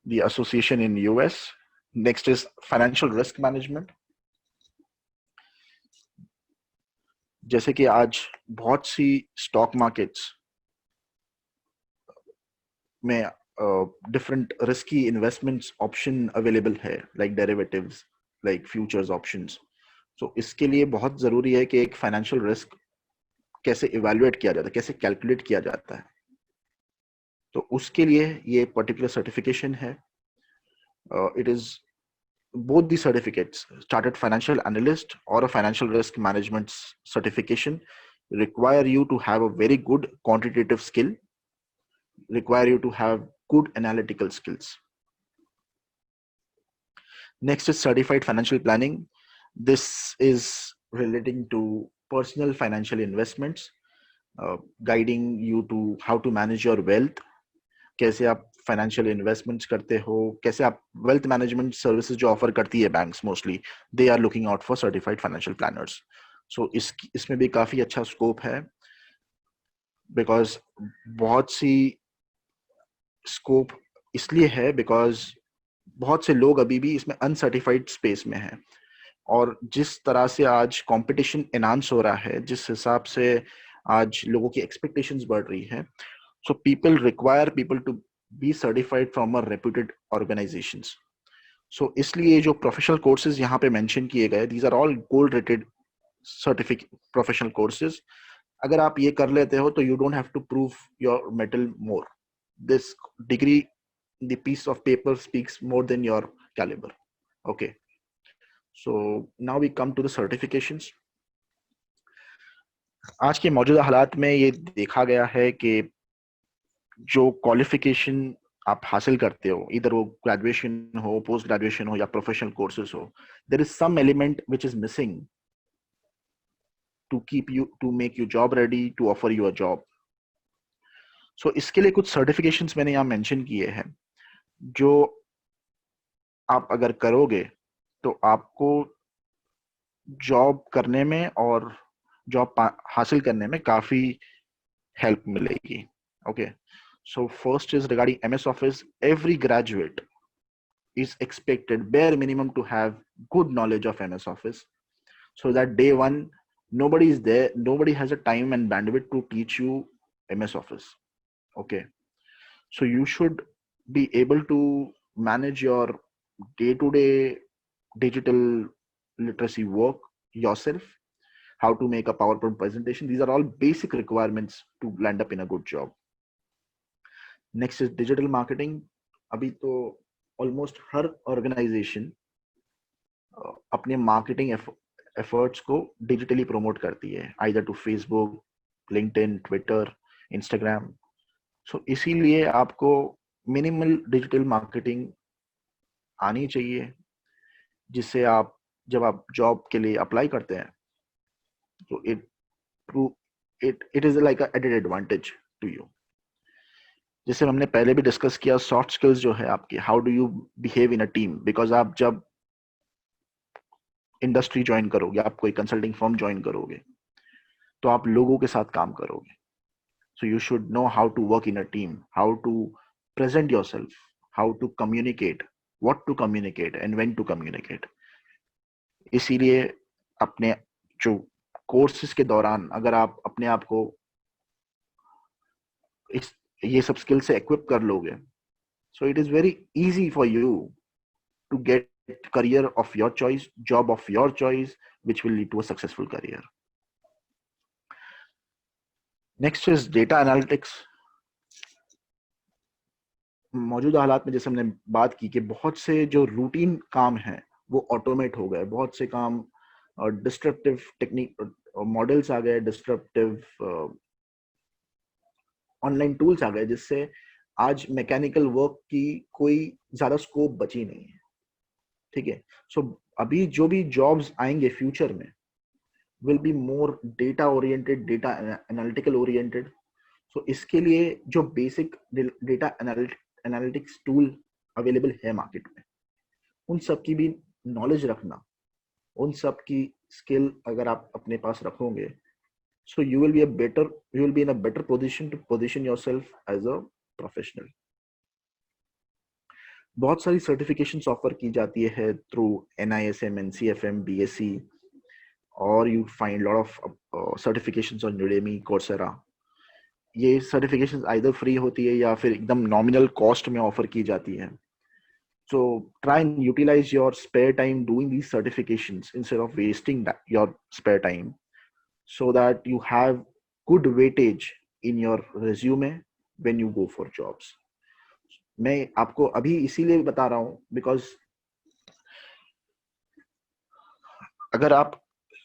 the association in US. Next is financial risk management. जैसे कि आज बहुत सी स्टॉक मार्केट्स में different risky investments option available है, like derivatives, like futures options. So इसके लिए बहुत जरूरी है कि एक फाइनेंशियल रिस्क कैसे इवैल्यूएट किया जाता है, कैसे कैलकुलेट किया जाता है. तो उसके लिए ये पर्टिकुलर सर्टिफिकेशन है. It is both the certificates, chartered financial analyst or a financial risk management certification, require you to have a very good quantitative skill, require you to have good analytical skills. Next is certified financial planning. This is relating to personal financial investments, guiding you to how to manage your wealth, कैसे आप financial investments करते हो, कैसे आप wealth management services जो offer करती है banks, mostly they are looking out for certified financial planners. So इसमें भी काफी अच्छा स्कोप है, बिकॉज बहुत सी स्कोप इसलिए है बिकॉज बहुत से लोग अभी भी इसमें अनसर्टिफाइड स्पेस में हैं. और जिस तरह से आज कंपटीशन एनहांस हो रहा है, जिस हिसाब से आज लोगों की एक्सपेक्टेशंस बढ़ रही है, so people require people to be certified from a reputed organizations. So इसलिए जो professional courses यहाँ पे mention किए गए, these are all gold rated certificate professional courses. अगर आप ये कर लेते हो तो you don't have to prove your metal more. This degree, the piece of paper speaks more than your caliber. Okay. So now we come to the certifications. आज के मौजूदा हालात में ये देखा गया है कि जो क्वालिफिकेशन आप हासिल करते हो, इधर वो ग्रेजुएशन हो, पोस्ट ग्रेजुएशन हो या प्रोफेशनल कोर्सेज हो, there is some element which is missing to keep you, to make you job ready, to offer you a job. So इसके लिए कुछ सर्टिफिकेशंस मैंने यहाँ मेंशन किए हैं, जो आप अगर करोगे तो आपको जॉब करने में और जॉब हासिल करने में काफी हेल्प मिलेगी. Okay, so first is regarding MS Office. Every graduate is expected bare minimum to have good knowledge of MS Office, so that day one nobody has a time and bandwidth to teach you MS Office. Okay, so you should be able to manage your day-to-day digital literacy work yourself, how to make a PowerPoint presentation. These are all basic requirements to land up in a good job. Next is digital marketing. अभी तो almost हर organisation अपने marketing efforts को digitally promote करती है, either to Facebook, LinkedIn, Twitter, Instagram. So इसीलिए आपको minimal digital marketing आनी चाहिए, जिससे आप जब आप जॉब के लिए अप्लाई करते हैं तो it is like a added advantage to you. जैसे हमने पहले भी डिस्कस किया, सॉफ्ट स्किल्स जो है आपकी, how do you behave in a team. Because आप जब इंडस्ट्री ज्वाइन करोगे, आप कोई कंसल्टिंग फर्म ज्वाइन करोगे, तो आप लोगों के साथ काम करोगे. So you should know how to work in a team, how to present yourself, how to communicate, what to communicate and when to communicate. इसीलिए अपने जो कोर्सेज के दौरान अगर आप अपने आप को ये सब स्किल से इक्विप कर लोगे, so it is very easy for you to get career of your choice, job of your choice, which will lead to a successful career. Next is data analytics. मौजूदा हालात में जैसे हमने बात की कि बहुत से जो रूटीन काम हैं वो ऑटोमेट हो गए, बहुत से काम डिस्ट्रप्टिव टेक्निक मॉडल्स आ गए, डिस्ट्रप्टिव ऑनलाइन टूल्स आ गए, जिससे आज मैकेनिकल वर्क की कोई ज्यादा स्कोप बची नहीं है. ठीक है, सो अभी जो भी जॉब्स आएंगे फ्यूचर में will be more data oriented, data analytical oriented. So इसके लिए जो basic data analytics tool available है मार्केट में, उन सब की भी नॉलेज रखना, उन सब की स्किल अगर आप अपने पास रखोगे, so you will be in a better position to position yourself as a professional. बहुत सारी सर्टिफिकेशंस ऑफर की जाती है थ्रू NISM, NCFM, BSc, और you find lot of certifications on Udemy, Coursera. ये सर्टिफिकेशंस आइदर फ्री होती है या फिर एकदम नॉमिनल कॉस्ट में ऑफर की जाती है. So try and utilize your spare time doing these certifications instead of wasting your spare time, so that you have good weightage in your resume when you go for jobs. मैं आपको अभी इसीलिए बता रहा हूं बिकॉज अगर आप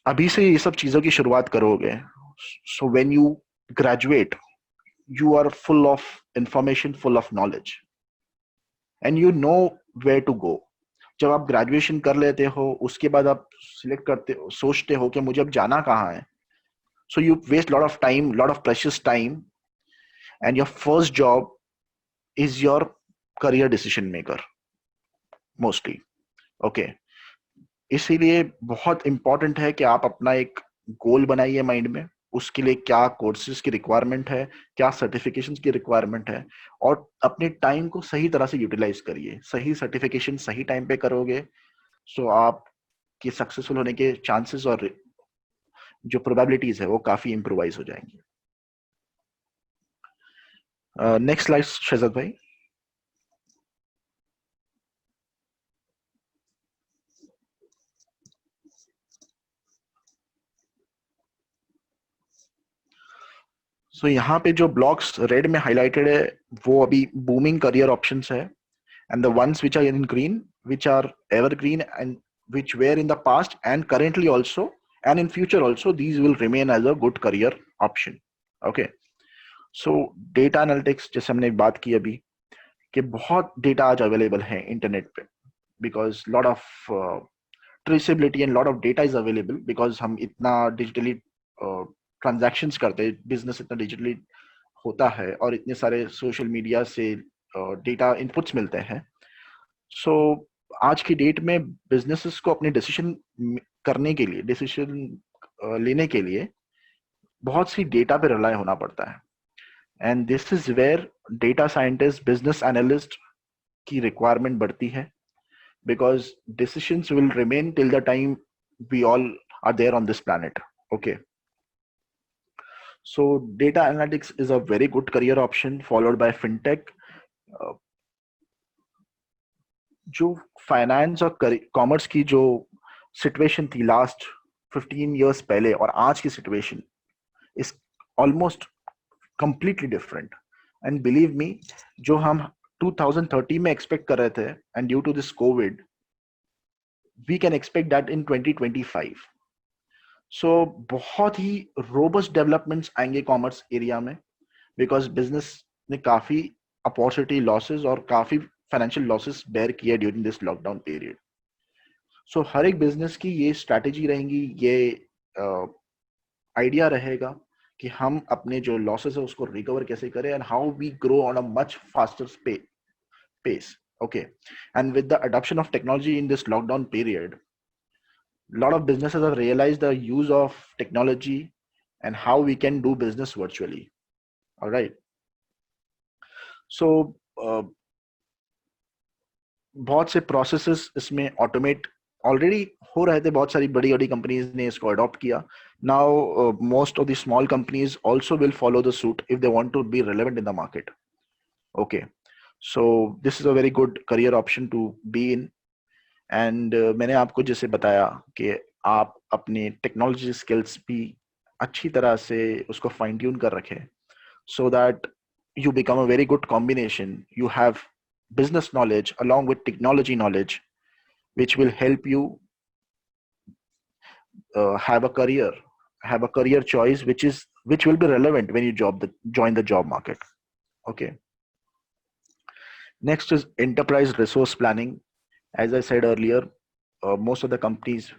अभी से ये सब चीजों की शुरुआत करोगे, so when you graduate you are full of information, full of knowledge, and you know where to go. जब आप ग्रेजुएशन कर लेते हो, उसके बाद आप सिलेक्ट करते हो, सोचते हो कि मुझे अब जाना कहाँ है, so you waste lot of time, lot of precious time, and your first job is your career decision maker mostly. Okay, इसीलिए बहुत इंपॉर्टेंट है कि आप अपना एक गोल बनाइए माइंड में, उसके लिए क्या कोर्सेज की रिक्वायरमेंट है, क्या सर्टिफिकेशंस की रिक्वायरमेंट है, और अपने टाइम को सही तरह से यूटिलाइज करिए. सही सर्टिफिकेशन सही टाइम पे करोगे, सो आप के सक्सेसफुल होने के चांसेस और जो प्रोबेबिलिटीज है वो काफी इंप्रूवाइज हो जाएंगी. नेक्स्ट स्लाइड शहजाद भाई. सो यहाँ पे जो ब्लॉक्स रेड में हाईलाइटेड है वो अभी बूमिंग करियर ऑप्शंस है, and the ones which are in green which are evergreen and which were in the past and currently also and in future also these will remain as a good career option. Okay, so data analytics जैसे हमने बात की अभी कि बहुत data आज available है internet पे, because lot of traceability and lot of data is available because हम इतना डिजिटली ट्रांजैक्शंस करते हैं, बिजनेस इतना डिजिटली होता है और इतने सारे सोशल मीडिया से डेटा इनपुट्स मिलते हैं. सो आज की डेट में बिजनेसेस को अपने डिसीजन करने के लिए, डिसीजन लेने के लिए बहुत सी डेटा पे रिलाय होना पड़ता है, and this is where data scientist, business analyst की रिक्वायरमेंट बढ़ती है, because decisions will remain till the time we all are there on this planet. Okay, so data analytics is a very good career option, followed by fintech. Uh, जो finance और commerce की जो situation थी last 15 years पहले और आज की situation is almost completely different, and believe me, जो हम 2030 में एक्सपेक्ट कर रहे थे, and due to this covid we can expect that in 2025. So बहुत ही रोबस्ट डेवलपमेंट्स आएंगे कॉमर्स एरिया में, बिकॉज बिजनेस ने काफी अपॉर्चुनिटी लॉसेस और काफी फाइनेंशियल लॉसेस बेयर किया during this lockdown period. So हर एक बिजनेस की ये स्ट्रैटेजी रहेंगी, ये आइडिया रहेगा कि हम अपने जो लॉसेस है उसको रिकवर कैसे करें, and how we grow on a much faster pace. Okay, and with the adoption of technology in this lockdown period, a lot of businesses have realized the use of technology and how we can do business virtually. All right, so बहुत से processes इसमें automate already हो रहे थे, बहुत सारी बड़ी बड़ी कंपनीज ने इसको अडॉप्ट किया. Now most of the small companies also will follow the suit if they want to be relevant in the market. Okay, so this is a very good career option to be in. And मैंने आपको जैसे बताया कि आप अपने technology skills भी अच्छी तरह से उसको फाइन ट्यून कर रखें, so that you become a very good combination. You have business knowledge along with technology knowledge, which will help you have a career choice which will be relevant when you join the job market. Okay, next is enterprise resource planning. As I said earlier, most of the companies,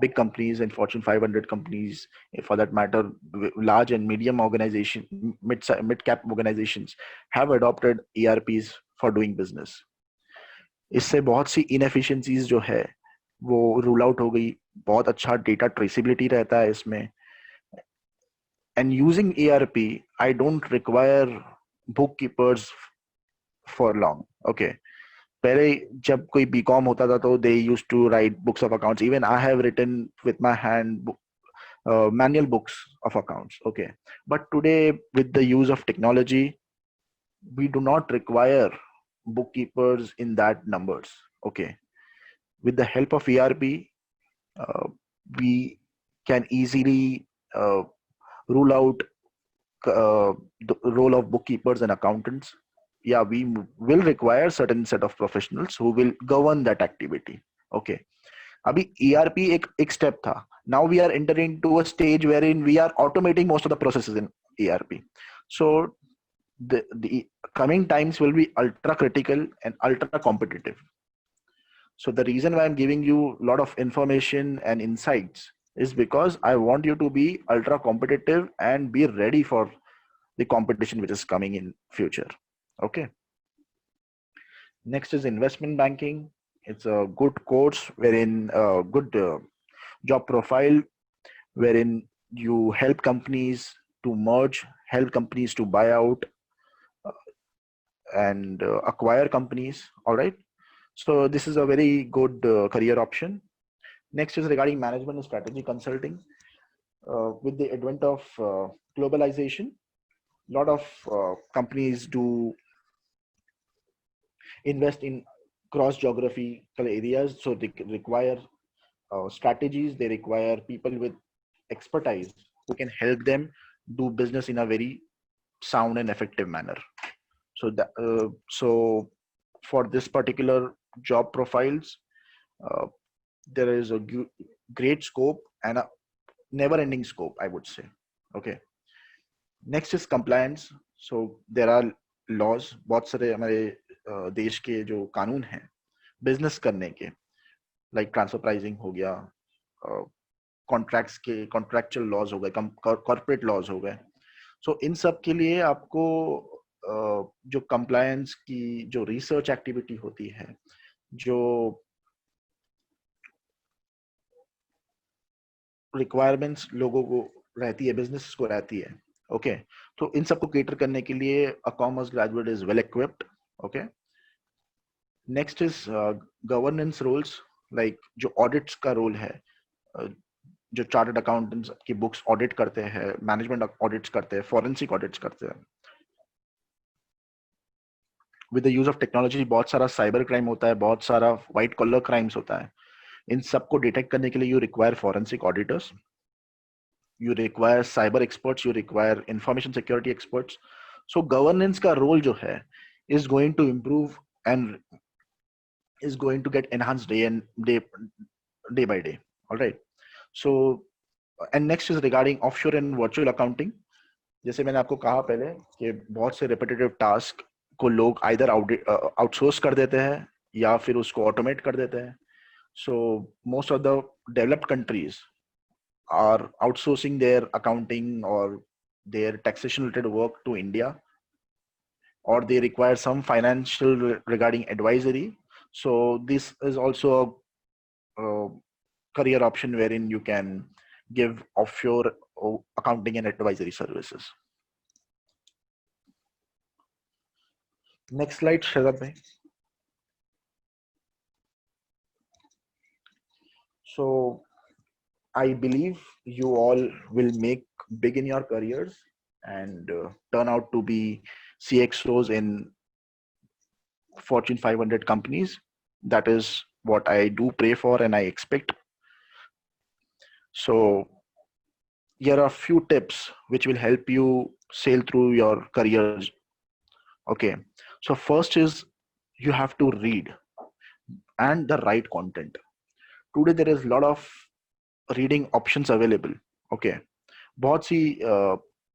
big companies and Fortune 500 companies, for that matter, large and medium organization, mid-cap organizations have adopted ERPs for doing business. इससे बहुत सी inefficiencies जो है वो rule out हो गई. बहुत अच्छा data traceability रहता है इसमें. And using ERP, I don't require bookkeepers for long. Okay, पहले जब कोई बीकॉम होता था तो they used to write books of accounts. Even I have written with my hand manual books of accounts. Okay, but today with the use of technology, we do not require bookkeepers in that numbers. Okay, with the help of ERP, we can easily rule out the role of bookkeepers and accountants. Yeah, we will require certain set of professionals who will govern that activity. Okay, abhi ERP ek step tha. Now we are entering to a stage wherein we are automating most of the processes in ERP. So the coming times will be ultra critical and ultra competitive. So the reason why I'm giving you a lot of information and insights is because I want you to be ultra competitive and be ready for the competition which is coming in future. Okay, next is investment banking. It's a good course wherein good job profile, wherein you help companies to merge, help companies to buy out and acquire companies. All right, so this is a very good career option. Next is regarding management and strategy consulting. With the advent of globalization, a lot of companies do invest in cross geographical areas, so they require strategies, they require people with expertise who can help them do business in a very sound and effective manner. So that so for this particular job profiles, there is a great scope and a never ending scope, I would say. Okay, next is compliance. So there are laws, बहुत सारे हमारे देश के जो कानून हैं business करने के, लाइक ट्रांसफर प्राइसिंग हो गया, कॉन्ट्रैक्ट्स के कॉन्ट्रैक्चुअल लॉज हो गए, कॉर्पोरेट लॉज हो गए. सो इन सब के लिए आपको जो कंप्लायंस की जो रिसर्च एक्टिविटी होती है, जो रिक्वायरमेंट्स लोगों को रहती है, businesses को रहती है. Okay, तो इन सबको cater करने के लिए a commerce graduate is well equipped. Okay. Next is governance roles, like जो audits का role है, जो चार्टर्ड अकाउंटेंट्स की बुक्स ऑडिट करते हैं, मैनेजमेंट ऑडिट्स करते हैं, फॉरेंसिक ऑडिट्स करते हैं. With the use of technology बहुत सारा साइबर क्राइम होता है, बहुत सारा व्हाइट कॉलर क्राइम्स होता है. इन सबको डिटेक्ट करने के लिए you require forensic auditors, you require cyber experts, you require information security experts. So governance का रोल जो है is going to improve and is going to get enhanced day by day. All right. So, and next is regarding offshore and virtual accounting. जैसे मैंने आपको कहा पहले कि बहुत से repetitive task को लोग either outsource कर देते हैं या फिर उसको automate कर देते हैं. So most of the developed countries are outsourcing their accounting or their taxation related work to India, or they require some financial regarding advisory. So this is also a career option wherein you can give offshore accounting and advisory services. Next slide, Shazad bhai. So I believe you all will make big in your careers and turn out to be CXOs in Fortune 500 companies. That is what I do pray for and I expect. So here are a few tips which will help you sail through your careers. Okay, so first is you have to read and the right content. Today there is a lot of reading options available. Okay, बहुत सी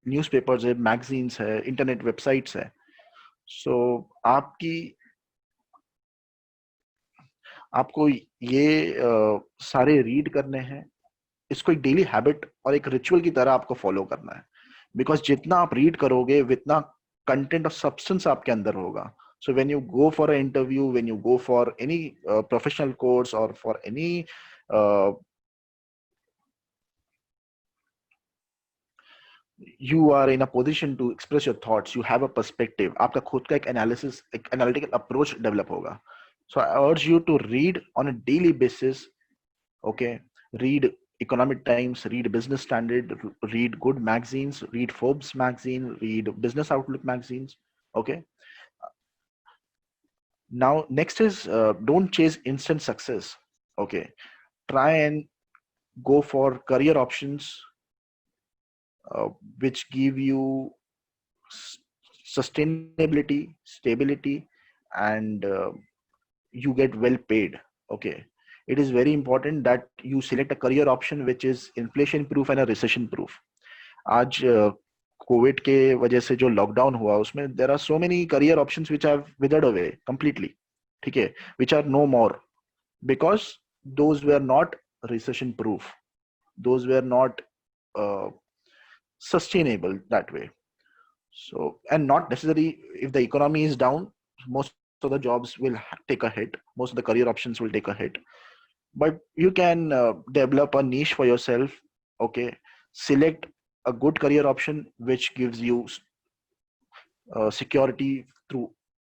newspapers है, magazines है, internet websites है. सो आपको ये सारे read करने हैं. इसको एक डेली हैबिट और एक रिचुअल की तरह आपको फॉलो करना है, बिकॉज जितना आप रीड करोगे उतना कंटेंट और सब्सटेंस आपके अंदर होगा. So when you go for a interview, when you go for any professional course और for any you are in a position to express your thoughts, you have a perspective, आपका खुद का एक analysis, एक analytical approach develop होगा. So I urge you to read on a daily basis. Okay, read Economic Times, read Business Standard, read good magazines, read Forbes magazine, read Business Outlook magazines. Okay. Now next is don't chase instant success. Okay, try and go for career options which give you sustainability, stability, and you get well paid. Okay, it is very important that you select a career option which is inflation proof and a recession proof. आज Covid के वजह से जो lockdown हुआ उसमें there are so many career options which have withered away completely. ठीक है, which are no more because those were not recession proof, those were not sustainable that way. So, and not necessarily if the economy is down, most of the jobs will take a hit, most of the career options will take a hit, but you can develop a niche for yourself. Okay, select a good career option which gives you security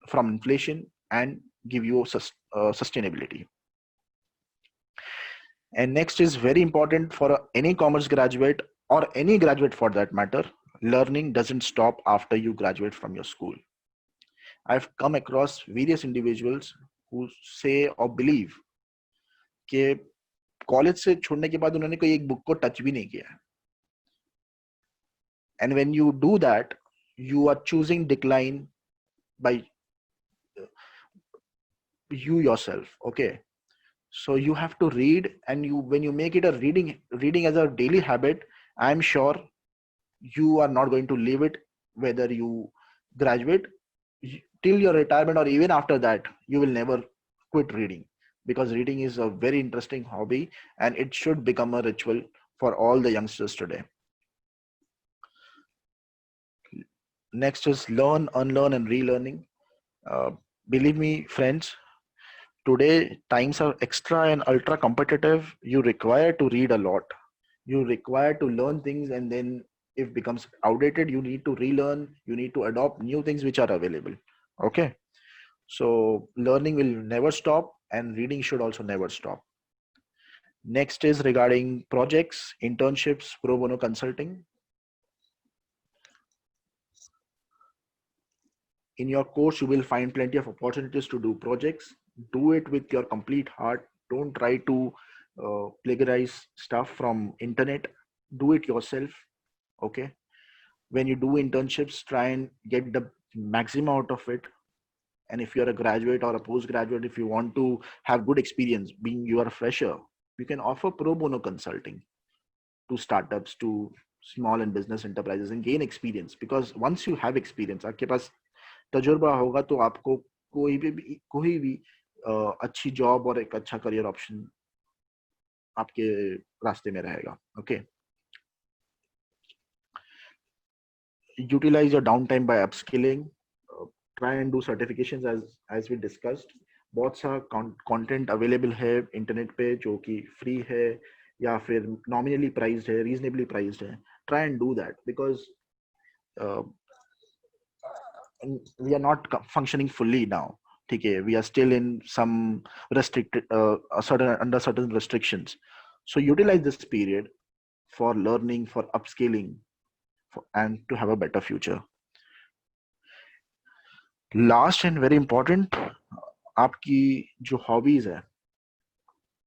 from inflation and give you sustainability. And next is very important for any commerce graduate or any graduate for that matter. Learning doesn't stop after you graduate from your school. I've come across various individuals who say or believe कि college से छोड़ने के बाद उन्होंने कोई एक book को touch भी नहीं किया. And when you do that, you are choosing decline by you yourself. Okay, so you have to read, and when you make it a reading as a daily habit, I'm sure you are not going to leave it whether you graduate till your retirement or even after that. You will never quit reading, because reading is a very interesting hobby and it should become a ritual for all the youngsters today. Next is learn, unlearn, and relearning. Believe me, friends, today times are extra and ultra competitive. You require to read a lot. You require to learn things, and then if becomes outdated, you need to relearn, you need to adopt new things which are available. Okay, so learning will never stop, and reading should also never stop. Next is regarding projects, internships, pro bono consulting. In your course, you will find plenty of opportunities to do projects. Do it with your complete heart. Don't try to plagiarize stuff from internet. Do it yourself. Okay. When you do internships, try and get the maximum out of it. And if you're a graduate or a postgraduate, if you want to have good experience, being you are a fresher, you can offer pro bono consulting to startups, to small and business enterprises, and gain experience. Because once you have experience, आपके पास तजुर्बा होगा, तो आपको कोई भी अच्छी job और एक अच्छा करियर ऑप्शन आपके रास्ते में रहेगा. Okay. Utilize your downtime by upskilling. Try and do certifications as we discussed. बहुत सा कंटेंट अवेलेबल है इंटरनेट पे जो कि फ्री है या फिर नॉमिनली प्राइस्ड है, रीजनेबली प्राइस्ड है. Try and do that because we are not functioning fully now. ठीक है, we are still in some restricted under certain restrictions. So utilize this period for learning, for upscaling, and to have a better future. Last and very important, आपकी जो hobbies है,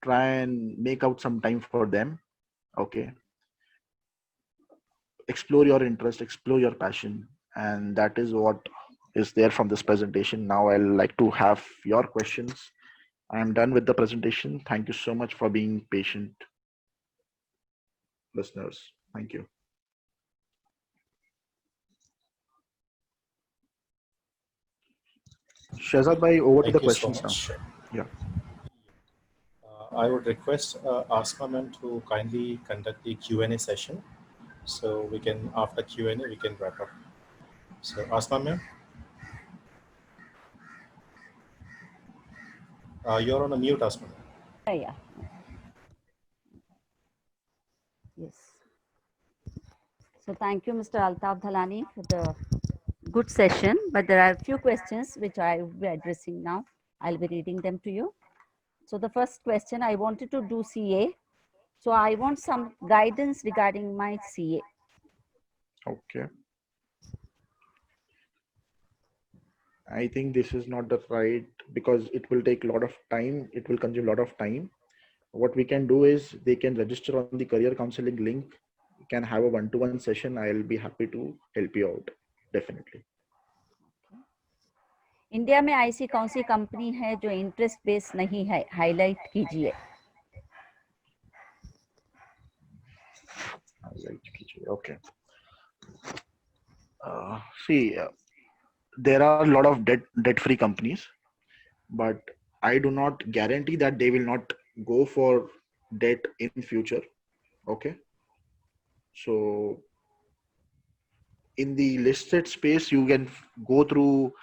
try and make out some time for them. Okay, explore your interest, explore your passion, and that is what is there from this presentation. Now I'll like to have your questions. I am done with the presentation. Thank you so much for being patient, listeners. Thank you. Shahzad bhai, over to Thank the you so questions now. much. Yeah. I would request Asma ma'am to kindly conduct the Q&A session. So we can, after Q&A, we can wrap up. So Asma ma'am, you're on a mute, Asma ma'am. Yeah. Yes. So thank you, Mr. Altaf Dhalani, for the good session. But there are a few questions which I will be addressing now. I'll be reading them to you. So the first question, I wanted to do CA. So I want some guidance regarding my CA. Okay. I think this is not the right, because it will take a lot of time. It will consume a lot of time. What we can do is they can register on the career counseling link. You can have a one-to-one session. I'll be happy to help you out. Definitely. India में ऐसी कौन सी company है जो interest base नहीं है, highlight कीजिए. Okay. See, there are a lot of debt-free companies, but I do not guarantee that they will not go for debt in future. Okay. So in the listed space, you can go through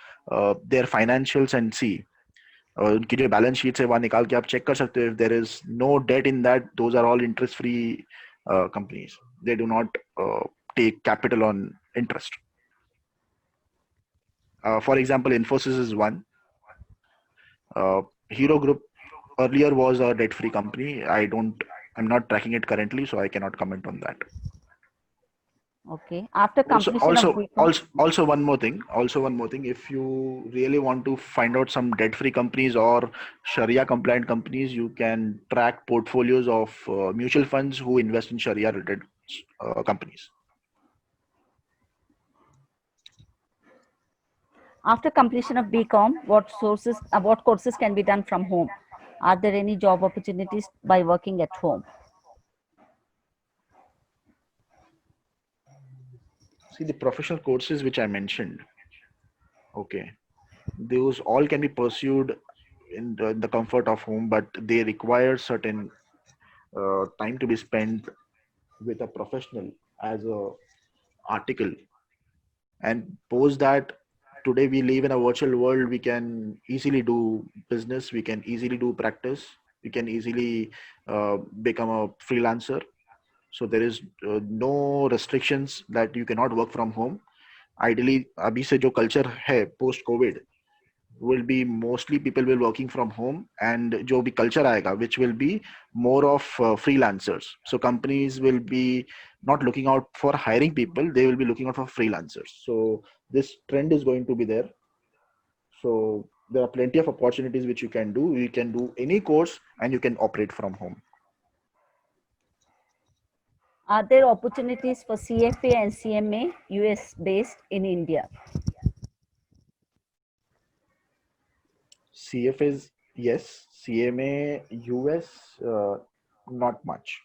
their financials and see. उनकी जो balance sheet है वहाँ निकाल के आप check कर सकते हो. If there is no debt in that, those are all interest-free companies. They do not take capital on interest. For example, Infosys is one. Hero Group earlier was a debt-free company. I'm not tracking it currently, so I cannot comment on that. Okay. After completion of BCom. Also one more thing. If you really want to find out some debt-free companies or Sharia compliant companies, you can track portfolios of mutual funds who invest in Sharia related companies. After completion of BCom, what courses can be done from home? Are there any job opportunities by working at home? See, the professional courses which I mentioned, okay, those all can be pursued in the comfort of home, but they require certain time to be spent with a professional as a article. And post that, today we live in a virtual world. We can easily do business, we can easily do practice, we can easily become a freelancer. So there is no restrictions that you cannot work from home. Ideally, अभी से जो culture है post COVID will be mostly people will working from home, and जो भी culture आएगा which will be more of freelancers. So companies will be not looking out for hiring people, they will be looking out for freelancers. So this trend is going to be there. So there are plenty of opportunities which you can do. You can do any course and you can operate from home. Are there opportunities for CFA and CMA US based in India? CFAs, yes. CMA, US, not much.